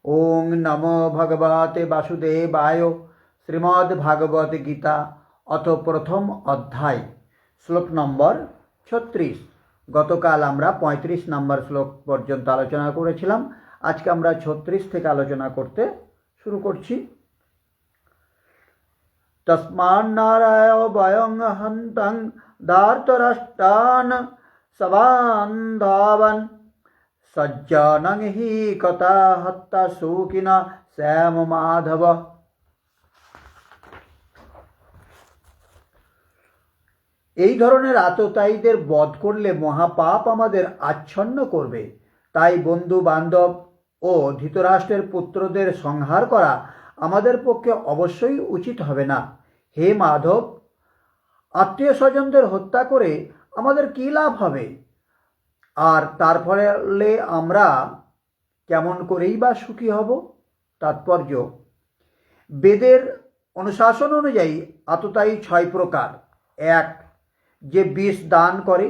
ওং নমো ভগবতে বাসুদেবায়। শ্রীমদ্ভাগবত গীতা অথ প্রথম অধ্যায়, শ্লোক নম্বর 36। গতকাল আমরা 35 নম্বর শ্লোক পর্যন্ত আলোচনা করেছিলাম। আজকে আমরা 36 থেকে আলোচনা করতে শুরু করছি। তস্মান্নারায় বয়ং হন্তং ধার্তরাষ্ট্রান সবান্ধাবন সজ্জনং হি কথা হত্যা সুখিনা শ্যাম মাধব। এই ধরনের আততায়ীদের বধ করলে মহাপাপ আমাদের আচ্ছন্ন করবে। তাই বন্ধু বান্ধব ও ধৃতরাষ্ট্রের পুত্রদের সংহার করা আমাদের পক্ষে অবশ্যই উচিত হবে না। হে মাধব, আত্মীয় স্বজনদের হত্যা করে আমাদের কী লাভ হবে? আর তার ফলে আমরা কেমন করেই বা সুখী হব? তাৎপর্য: বেদের অনুশাসন অনুযায়ী আততায়ী 6 প্রকার। 1. যে বিষ দান করে।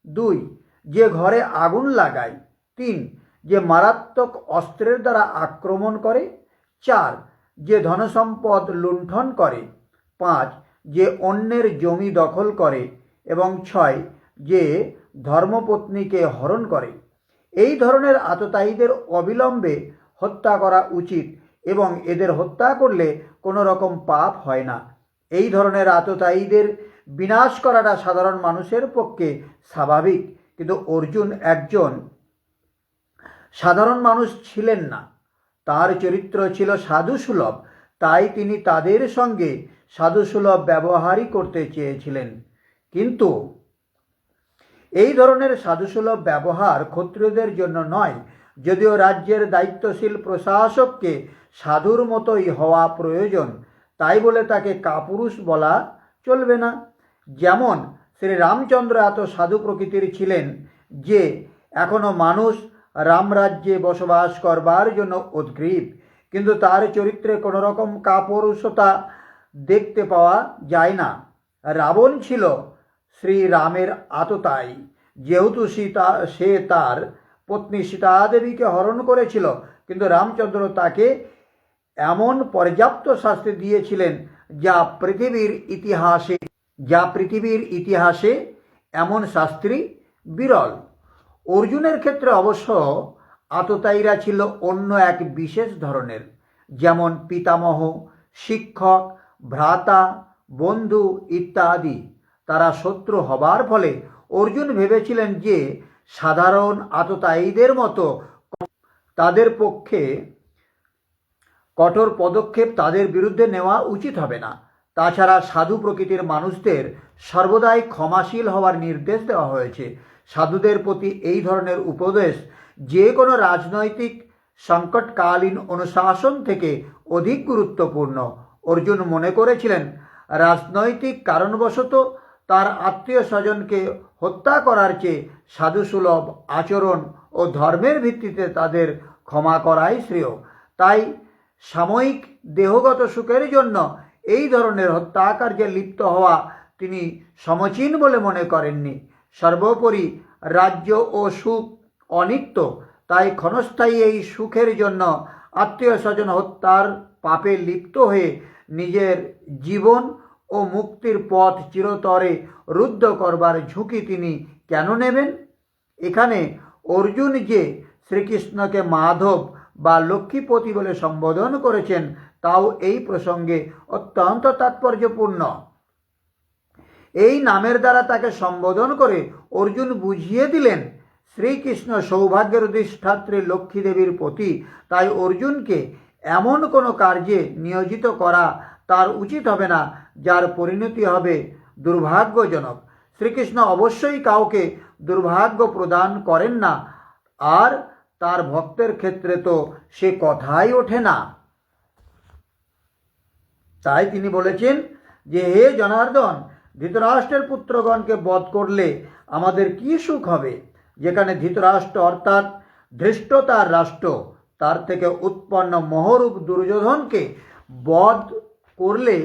2. যে ঘরে আগুন লাগায়। 3. যে মারাত্মক অস্ত্রের দ্বারা আক্রমণ করে। 4. যে ধনসম্পদ লুণ্ঠন করে। 5. যে অন্যের জমি দখল করে। এবং 6. যে ধর্মপত্নীকে হরণ করে। এই ধরনের আততায়ীদের অবিলম্বে হত্যা করা উচিত এবং এদের হত্যা করলে কোনো রকম পাপ হয় না। এই ধরনের আততায়ীদের বিনাশ করাটা সাধারণ মানুষের পক্ষে স্বাভাবিক, কিন্তু অর্জুন একজন সাধারণ মানুষ ছিলেন না। তার চরিত্র ছিল সাধুসুলভ, তাই তিনি তাদের সঙ্গে সাধুসুলভ ব্যবহারই করতে চেয়েছিলেন। কিন্তু এই ধরনের সাধুসুলভ ব্যবহার ক্ষত্রিয়দের জন্য নয়। যদিও রাজ্যের দায়িত্বশীল প্রশাসককে সাধুর মতোই হওয়া প্রয়োজন, তাই বলে তাকে কাপুরুষ বলা চলবে না। যেমন শ্রীরামচন্দ্র এত সাধু প্রকৃতির ছিলেন যে এখনও মানুষ রামরাজ্যে বসবাস করবার জন্য উদ্গ্রীব, কিন্তু তার চরিত্রে কোনো রকম কাপুরুষতা দেখতে পাওয়া যায় না। রাবণ ছিল শ্রীরামের আততায়ী, যেহেতু সে তার পত্নী সীতাদেবীকে হরণ করেছিল, কিন্তু রামচন্দ্র তাকে এমন পর্যাপ্ত শাস্তি দিয়েছিলেন যা পৃথিবীর ইতিহাসে এমন শাস্ত্রী বিরল। অর্জুনের ক্ষেত্রে অবশ্য আততায়ীরা ছিল অন্য এক বিশেষ ধরনের। যেমন পিতামহ, শিক্ষক, ভ্রাতা, বন্ধু ইত্যাদি। তারা শত্রু হবার ফলে অর্জুন ভেবেছিলেন যে সাধারণ আততায়ীদের মতো তাদের পক্ষে কঠোর পদক্ষেপ তাদের বিরুদ্ধে নেওয়া উচিত হবে না। তাছাড়া সাধু প্রকৃতির মানুষদের সর্বদাই ক্ষমাশীল হওয়ার নির্দেশ দেওয়া হয়েছে। সাধুদের প্রতি এই ধরনের উপদেশ যে কোনো রাজনৈতিক সংকটকালীন অনুশাসন থেকে অধিক গুরুত্বপূর্ণ। অর্জুন মনে করেছিলেন রাজনৈতিক কারণবশত তার আত্মীয় স্বজনকে হত্যা করার চেয়ে সাধুসুলভ আচরণ ও ধর্মের ভিত্তিতে তাদের ক্ষমা করাই শ্রেয়। তাই সাময়িক দেহগত সুখের জন্য এই ধরনের হত্যাকার্যে লিপ্ত হওয়া তিনি সমীচীন বলে মনে করেননি। সর্বোপরি রাজ্য ও সুখ অনিত্য, তাই ক্ষণস্থায়ী এই সুখের জন্য আত্মীয় স্বজন হত্যার পাপে লিপ্ত হয়ে নিজের জীবন ও মুক্তির পথ চিরতরে রুদ্ধ করবার ঝুঁকি তিনি কেন নেবেন? এখানে অর্জুন যে শ্রীকৃষ্ণকে মাধব বা লক্ষ্মীপতি বলে সম্বোধন করেছেন, তাও এই প্রসঙ্গে অত্যন্ত তাৎপর্যপূর্ণ। এই নামের দ্বারা তাকে সম্বোধন করে অর্জুন বুঝিয়ে দিলেন শ্রীকৃষ্ণ সৌভাগ্যের অধিষ্ঠাত্রী লক্ষ্মী দেবীর পতি। তাই অর্জুনকে এমন কোনো কার্যে নিয়োজিত করা তার উচিত হবে না যার পরিণতি হবে দুর্ভাগ্যজনক। শ্রীকৃষ্ণ অবশ্যই কাউকে দুর্ভাগ্য প্রদান করেন না, আর তার ভক্তের ক্ষেত্রে তো সে কথাই ওঠে না। তাই তিনি বলেছেন যে, হে জনার্দন, ধৃতরাষ্ট্রের পুত্রগণকে বধ করলে আমাদের কি সুখ হবে? যেখানে ধৃতরাষ্ট্র অর্থাৎ ধৃষ্টতার রাষ্ট্র, তার থেকে উৎপন্ন মহরূপ দুর্যোধনকে বধ করলে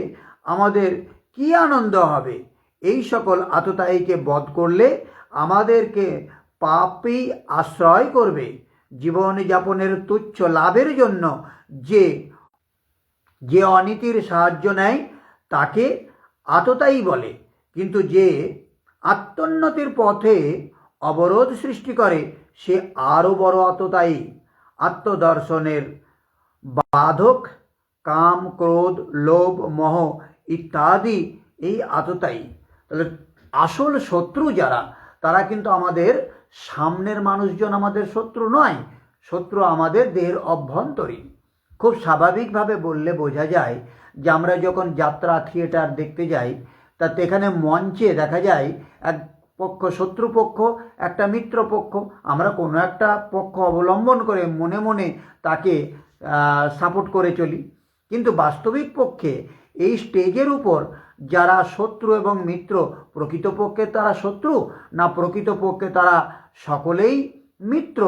আমাদের কি আনন্দ হবে? এই সকল আততায়ীকে বধ করলে আমাদেরকে পাপই আশ্রয় করবে। জীবনযাপনের তুচ্ছ লাভের জন্য যে যে অনীতির সাহায্য নেয় তাকে আততায়ী বলে, কিন্তু যে আত্মোন্নতির পথে অবরোধ সৃষ্টি করে সে আরও বড় আততায়ী। আত্মদর্শনের বাধক কাম, ক্রোধ, লোভ, মোহ ইত্যাদি এই আততায়ী। তাহলে আসল শত্রু যারা, তারা কিন্তু আমাদের সামনের মানুষজন আমাদের শত্রু নয়, শত্রু আমাদের দেহের অভ্যন্তরীণ। খুব স্বাভাবিকভাবে বললে বোঝা যায় যে আমরা যখন যাত্রা থিয়েটার দেখতে যাই, তাতে এখানে মঞ্চে দেখা যায় এক পক্ষ শত্রুপক্ষ, একটা মিত্রপক্ষ। আমরা কোনো একটা পক্ষ অবলম্বন করে মনে মনে তাকে সাপোর্ট করে চলি, কিন্তু বাস্তবিক পক্ষে এই স্টেজের উপর যারা শত্রু এবং মিত্র, প্রকৃতপক্ষে তারা শত্রু না প্রকৃতপক্ষে তারা সকলেই মিত্র?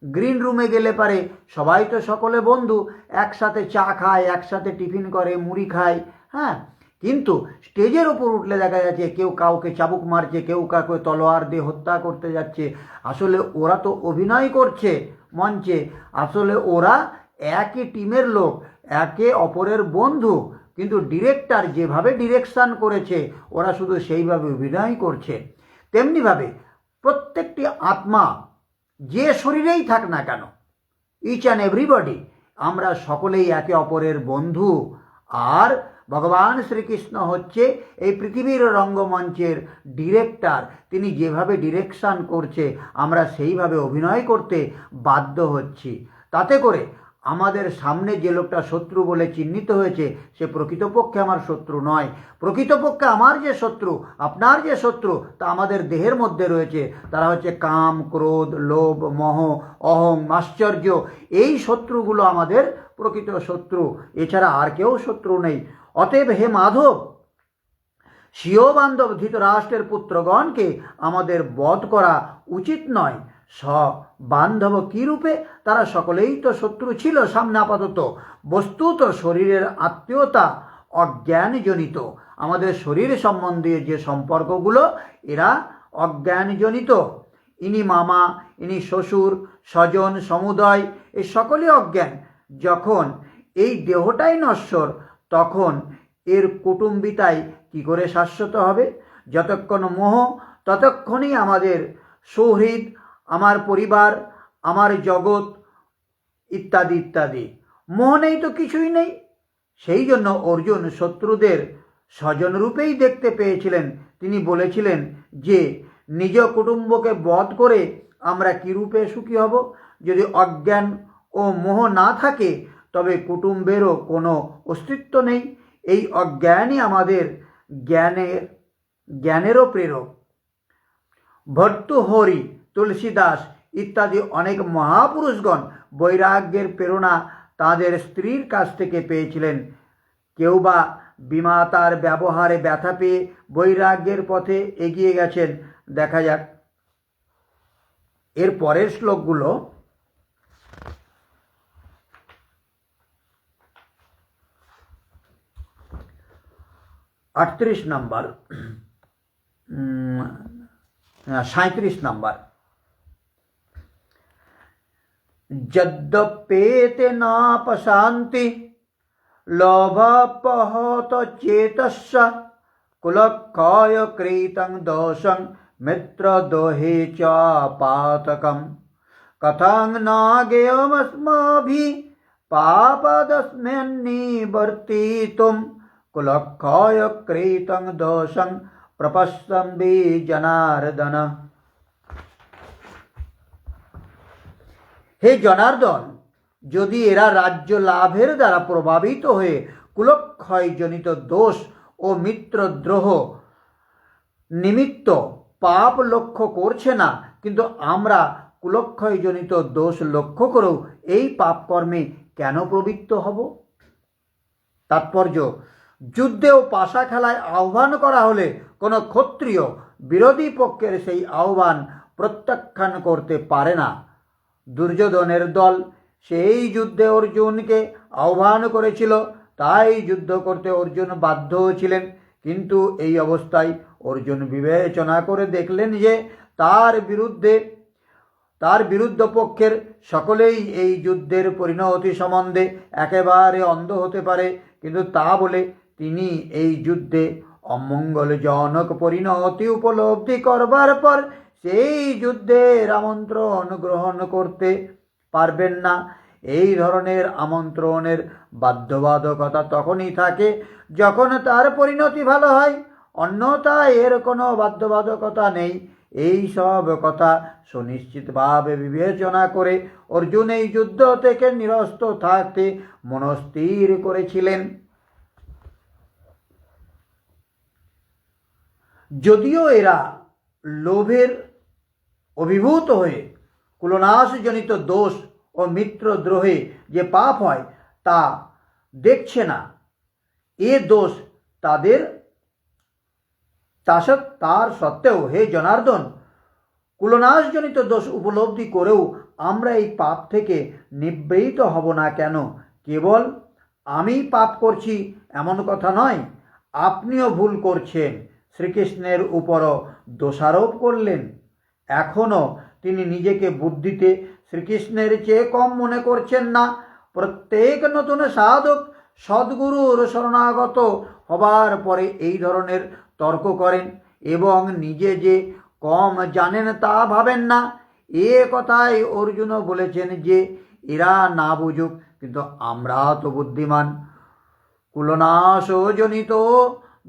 গ্রিন রুমে গেলে পারে সবাই তো সকলে বন্ধু, একসাথে চা খায়, একসাথে টিফিন করে, মুড়ি খায়, হ্যাঁ। কিন্তু স্টেজের উপর উঠলে দেখা যাচ্ছে কেউ কাউকে চাবুক মারছে, কেউ কাউকে তলোয়ার দিয়ে হত্যা করতে যাচ্ছে। আসলে ওরা তো অভিনয় করছে মঞ্চে, আসলে ওরা একই টিমের লোক, একে অপরের বন্ধু, কিন্তু ডিরেক্টর যেভাবে ডিরেকশন করেছে ওরা শুধু সেইভাবে অভিনয় করছে। তেমনিভাবে প্রত্যেকটি আত্মা যে শরীরেই থাক না কেন, ইচ অ্যান্ড এভরিবডি, আমরা সকলেই একে অপরের বন্ধু। আর ভগবান শ্রীকৃষ্ণ হচ্ছে এই পৃথিবীর রঙ্গমঞ্চের ডিরেক্টর। তিনি যেভাবে ডিরেকশন করছে আমরা সেইভাবে অভিনয় করতে বাধ্য হচ্ছি। তাতে করে আমাদের সামনে যে লোকটা শত্রু বলে চিহ্নিত হয়েছে সে প্রকৃতপক্ষে আমার শত্রু নয়। প্রকৃতপক্ষে আমার যে শত্রু, আপনার যে শত্রু, তা আমাদের দেহের মধ্যে রয়েছে। তারা হচ্ছে কাম, ক্রোধ, লোভ, মোহ, অহং, আশ্চর্য। এই শত্রুগুলো আমাদের প্রকৃত শত্রু, এছাড়া আর কেউ শত্রু নেই। অতএব হে মাধব, স্বীয় বান্ধব ধৃতরাষ্ট্রের পুত্রগণকে আমাদের বধ করা উচিত নয়। বান্ধব কী রূপে? তারা সকলেই তো শত্রু ছিল সামনে আপাতত, বস্তুত শরীরের আত্মীয়তা অজ্ঞানজনিত। আমাদের শরীর সম্বন্ধে যে সম্পর্কগুলো এরা অজ্ঞানজনিত। ইনি মামা, ইনি শ্বশুর, স্বজন সমুদয়, এই সকলই অজ্ঞান। যখন এই দেহটাই নশ্বর তখন এর কুটুম্বিতায় কি করে শাশ্বত হবে? যতক্ষণ মোহ ততক্ষণই আমাদের সৌহৃদ, আমার পরিবার, আমার জগৎ ইত্যাদি ইত্যাদি। মোহ নেই তো কিছুই নেই। সেই জন্য অর্জুন শত্রুদের স্বজন রূপেই দেখতে পেয়েছিলেন। তিনি বলেছিলেন যে নিজ কুটুম্বকে বধ করে আমরা কী রূপে সুখী হব? যদি অজ্ঞান ও মোহ না থাকে তবে কুটুম্বেরও কোনো অস্তিত্ব নেই। এই অজ্ঞানই আমাদের জ্ঞানেরও প্রেরক। ভর্তৃহরি, তুলসীদাস ইত্যাদি অনেক মহাপুরুষগণ বৈরাগ্যের প্রেরণা তাদের স্ত্রীর কাছ থেকে পেয়েছিলেন। কেউ বা বিমাতার ব্যবহারে ব্যথা পেয়ে বৈরাগ্যের পথে এগিয়ে গেছেন। দেখা যাক এর পরের শ্লোকগুলো। আটত্রিশ নম্বর, 37 নম্বর। যদ্যপেতে নাপশান্তি লোভাপহত চেতস্য কুলক্ষয় কৃতং দোষং মিত্রদোহে চ পাতকম কথং নাগেয়মস্মাভিঃ পাপদস্মিন্নিবর্তিতুম কুলক্ষয় কৃতং দোষং প্রপশ্যন্তি জনার্দন। হে জনার্দন, যদি এরা রাজ্য লাভের দ্বারা প্রভাবিত হয়ে কুলক্ষয়জনিত দোষ ও মিত্রদ্রোহ নিমিত্ত পাপ লক্ষ্য করছে না, কিন্তু আমরা কুলক্ষয়জনিত দোষ লক্ষ্য করেও এই পাপ কর্মে কেন প্রবৃত্ত হব? তাৎপর্য, যুদ্ধে ও পাশা খেলায় আহ্বান করা হলে কোনো ক্ষত্রিয় বিরোধী পক্ষের সেই আহ্বান প্রত্যাখ্যান করতে পারে না। দুর্যোধনের দল সেই যুদ্ধে অর্জুনকে আহ্বান করেছিল, তাই যুদ্ধ করতে অর্জুন বাধ্য ছিলেন। কিন্তু এই অবস্থায় অর্জুন বিবেচনা করে দেখলেন যে তার বিরুদ্ধ পক্ষের সকলেই এই যুদ্ধের পরিণতি সম্বন্ধে একেবারে অন্ধ হতে পারে, কিন্তু তা বলে তিনি এই যুদ্ধে অমঙ্গলজনক পরিণতি উপলব্ধি করবার পর সেই যুদ্ধের আমন্ত্রণ গ্রহণ করতে পারবেন না। এই ধরনের আমন্ত্রণের বাধ্যবাধকতা তখনই থাকে যখন তার পরিণতি ভালো হয়, অন্যথায় এর কোনো বাধ্যবাধকতা নেই। এই সব কথা সুনিশ্চিতভাবে বিবেচনা করে অর্জুন এই যুদ্ধ থেকে নিরস্ত থাকতে মনস্থির করেছিলেন। যদিও এরা লোভের অভিভূত হয়ে কুলনাশজনিত দোষ ও মিত্রদ্রোহে যে পাপ হয় তা দেখছে না, এ দোষ তাদের তার সত্ত্বেও হে জনার্দন, কুলনাশজনিত দোষ উপলব্ধি করেও আমরা এই পাপ থেকে নিবৃত্ত হব না কেন? কেবল আমি পাপ করছি এমন কথা নয়, আপনিও ভুল করছেন। শ্রীকৃষ্ণের উপরও দোষারোপ করলেন। এখনও তিনি নিজেকে বুদ্ধিতে শ্রীকৃষ্ণের চেয়ে কম মনে করছেন না। প্রত্যেক নতুন সাধক সদ্গুরুর শরণাগত হবার পরে এই ধরনের তর্ক করেন এবং নিজে যে কম জানেন তা ভাবেন না। এ কথাই অর্জুনও বলেছেন যে এরা না বুঝুক, কিন্তু আমরা তো বুদ্ধিমান। কুলনাশজনিত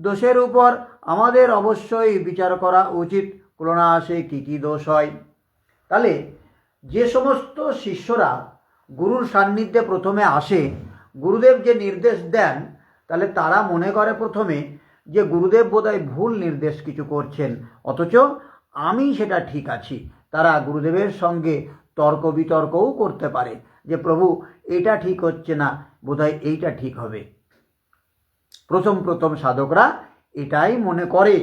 দোষের উপর আমাদের অবশ্যই বিচার করা উচিত। কুলনাশে কী কী দোষ হয়? তাহলে যে সমস্ত শিষ্যরা গুরুর সান্নিধ্যে প্রথমে আসে, গুরুদেব যে নির্দেশ দেন, তাহলে তারা মনে করে প্রথমে যে গুরুদেব বোধহয় ভুল নির্দেশ কিছু করছেন, অথচ আমি সেটা ঠিক আছি। তারা গুরুদেবের সঙ্গে তর্ক বিতর্কও করতে পারে যে প্রভু এটা ঠিক হচ্ছে না, বোধহয় এইটা ঠিক হবে। প্রথম সাধকরা এটাই মনে করে।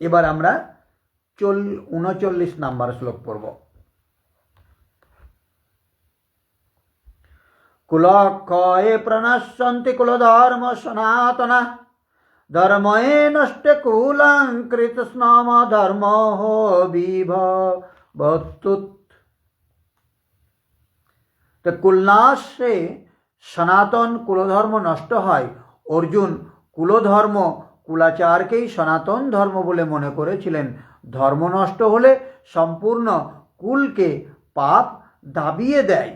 এবার আমরা 39 নাম্বার শ্লোক পড়ব। কুলক্ষয়ে প্রণশ্যন্তি কুলধর্ম সনাতনা, ধর্ময়ে নষ্টে কুলং কৃতস্নাম ধর্ম বিভবতুৎ। তো কুলনাশে সনাতন কুলধর্ম নষ্ট হয়। অর্জুন কুলধর্ম কুলাচারকেই সনাতন ধর্ম বলে মনে করেছিলেন। ধর্ম নষ্ট হলে সম্পূর্ণ কুলকে পাপ দাবিয়ে দেয়।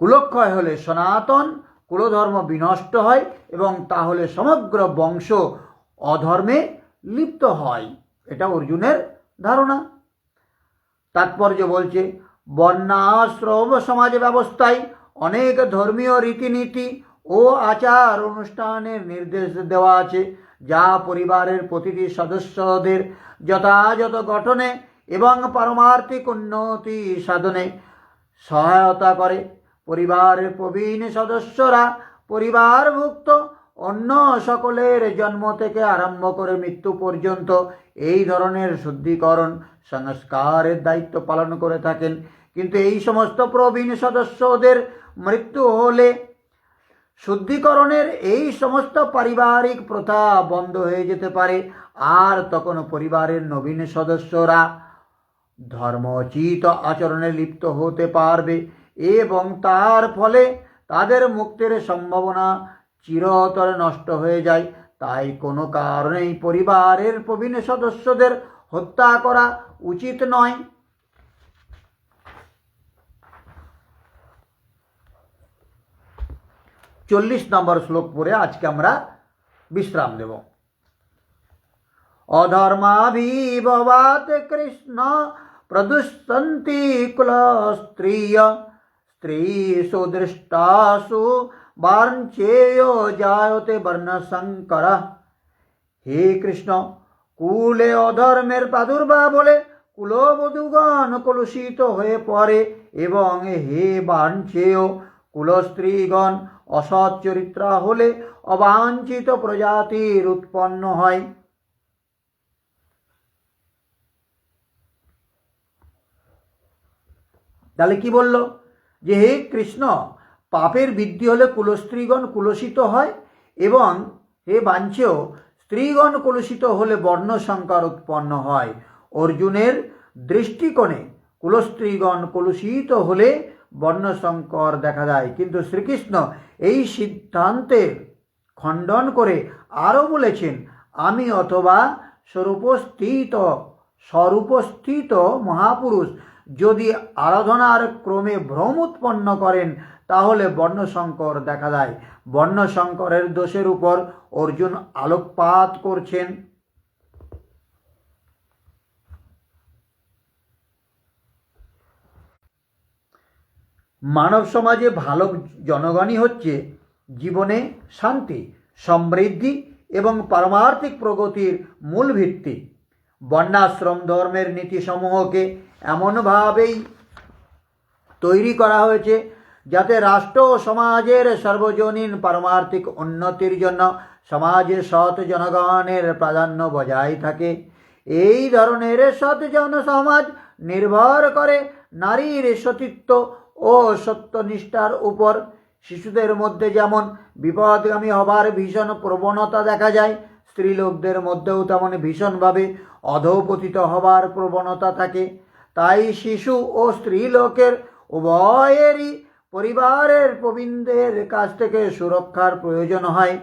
কুলক্ষয় হলে সনাতন কুলধর্ম বিনষ্ট হয় এবং তাহলে সমগ্র বংশ অধর্মে লিপ্ত হয়। এটা অর্জুনের ধারণা। তাৎপর্য বলছে, বর্ণাশ্রম সমাজ ব্যবস্থায় অনেক ধর্মীয় রীতিনীতি ও আচার অনুষ্ঠানের নির্দেশ দেওয়া আছে, যা পরিবারের প্রতিটি সদস্যদের যথাযথ গঠনে এবং পারমার্থিক উন্নতি সাধনে সহায়তা করে। পরিবারের প্রবীণ সদস্যরা পরিবারভুক্ত অন্য সকলের জন্ম থেকে আরম্ভ করে মৃত্যু পর্যন্ত এই ধরনের শুদ্ধিকরণ সংস্কারের দায়িত্ব পালন করে থাকেন। কিন্তু এই সমস্ত প্রবীণ সদস্যদের মৃত্যু হলে শুদ্ধিকরণের এই সমস্ত পারিবারিক প্রথা বন্ধ হয়ে যেতে পারে, আর তখন পরিবারের নবীন সদস্যরা ধর্মোচিত আচরণে লিপ্ত হতে পারবে এবং তার ফলে তাদের মুক্তির সম্ভাবনা চিরতরে নষ্ট হয়ে যায়। তাই কোনো কারণেই পরিবারের প্রবীণ সদস্যদের হত্যা করা উচিত নয়। চল্লিশ নম্বর শ্লোক পড়ে আজকে আমরা বিশ্রাম দেব। অধর্মাভিভবাত কৃষ্ণ প্রদুষ্যন্তি কুলস্ত্রিয়, স্ত্রীষু দৃষ্টাসু বাঞ্ছেয় জায়তে বর্ণসংকর। হে কৃষ্ণ, কুলে অধর্মের প্রাদুর্ভাব হলে কুলবধূগণ কলুষিত হয়ে পড়ে এবং হে বাঞ্ছেয়, কুলস্ত্রীগণ অসৎ চরিত্রা হলে অবাঞ্ছিত প্রজাতির উৎপন্ন হয়। তাহলে কি বলল? যে হে কৃষ্ণ, পাপের বৃদ্ধি হলে কুলস্ত্রীগণ কুলসিত হয় এবং হে বাঞ্ছেয় স্ত্রীগণ কলুষিত হলে বর্ণসংকর উৎপন্ন হয়। অর্জুনের দৃষ্টিকোণে কুলস্ত্রীগণ কলুষিত হলে বর্ণসংকর দেখা যায়, কিন্তু শ্রীকৃষ্ণ এই সিদ্ধান্তের খণ্ডন করে আরও বলেছেন, আমি অথবা স্বরূপস্থিত মহাপুরুষ যদি আরাধনার ক্রমে ভ্রম উৎপন্ন করেন তাহলে বর্ণসংকর দেখা যায়। বর্ণসংকরের দোষের উপর অর্জুন আলোকপাত করছেন। মানব সমাজে ভালো জনগণই হচ্ছে জীবনে শান্তি, সমৃদ্ধি এবং পারমার্থিক প্রগতির মূল ভিত্তি। বর্ণাশ্রম ধর্মের নীতিসমূহকে এমনভাবেই তৈরি করা হয়েছে যাতে রাষ্ট্র ও সমাজের সর্বজনীন পারমার্থিক উন্নতির জন্য সমাজে সৎ জনগণের প্রাধান্য বজায় থাকে। এই ধরনের সৎ জনসমাজ নির্ভর করে নারীর সতীত্ব ও সত্যনিষ্ঠার উপর। শিশুদের মধ্যে যেমন বিপদগামী হবার ভীষণ প্রবণতা দেখা যায়, স্ত্রীলোকদের মধ্যেও তেমন ভীষণভাবে অধঃপতিত হবার প্রবণতা থাকে। তাই শিশু ও স্ত্রীলোকের উভয়েরই পরিবারের প্রবীণদের কাছ থেকে সুরক্ষার প্রয়োজন হয়।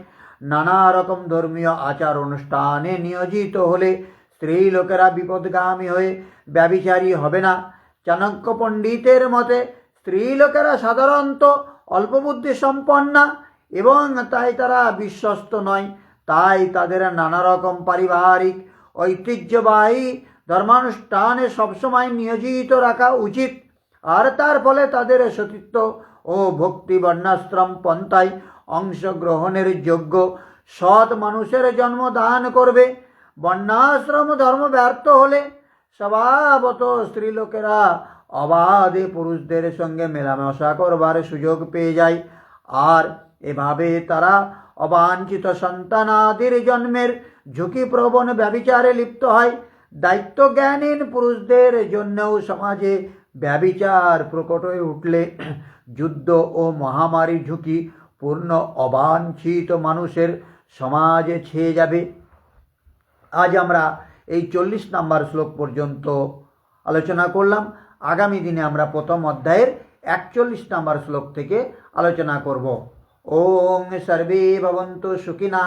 নানা রকম ধর্মীয় আচার অনুষ্ঠানে নিয়োজিত হলে স্ত্রীলোকেরা বিপদগামী হয়ে ব্যভিচারী হবে না। চাণক্য পণ্ডিতের মতে স্ত্রীলোকেরা সাধারণত অল্পবুদ্ধি সম্পন্না এবং তাই তারা বিশ্বস্ত নয়। তাই তাদের নানা রকম পারিবারিক ঐতিহ্যবাহী ধর্মানুষ্ঠানে সবসময় নিয়োজিত রাখা উচিত, আর তার ফলে তাদের সতীত্ব ও ভক্তি বর্ণাশ্রম পন্থায় অংশগ্রহণের যোগ্য সৎ মানুষের জন্ম দান করবে। বর্ণাশ্রম ধর্ম ব্যর্থ হলে স্বভাবত স্ত্রীলোকেরা অবাধে পুরুষদের সঙ্গে মেলামেশা করবার সুযোগ পেয়ে যায়, আর এভাবে তারা অবাঞ্ছিত সন্তানাদির জন্মের ঝুঁকিপ্রবণ ব্যভিচারে লিপ্ত হয়। দায়িত্বজ্ঞানহীন পুরুষদের জন্যও সমাজে ব্যভিচার প্রকট হয়ে উঠলে যুদ্ধ ও মহামারীর ঝুঁকি পূর্ণ অবাঞ্ছিত মানুষের সমাজে ছেয়ে যাবে। আজ আমরা এই 40 নম্বর শ্লোক পর্যন্ত আলোচনা করলাম। আগামী দিনে আমরা প্রথম অধ্যায়ের 41 নম্বর শ্লোক থেকে আলোচনা করব। ওং সর্বে ভবন্তু সুখিনঃ।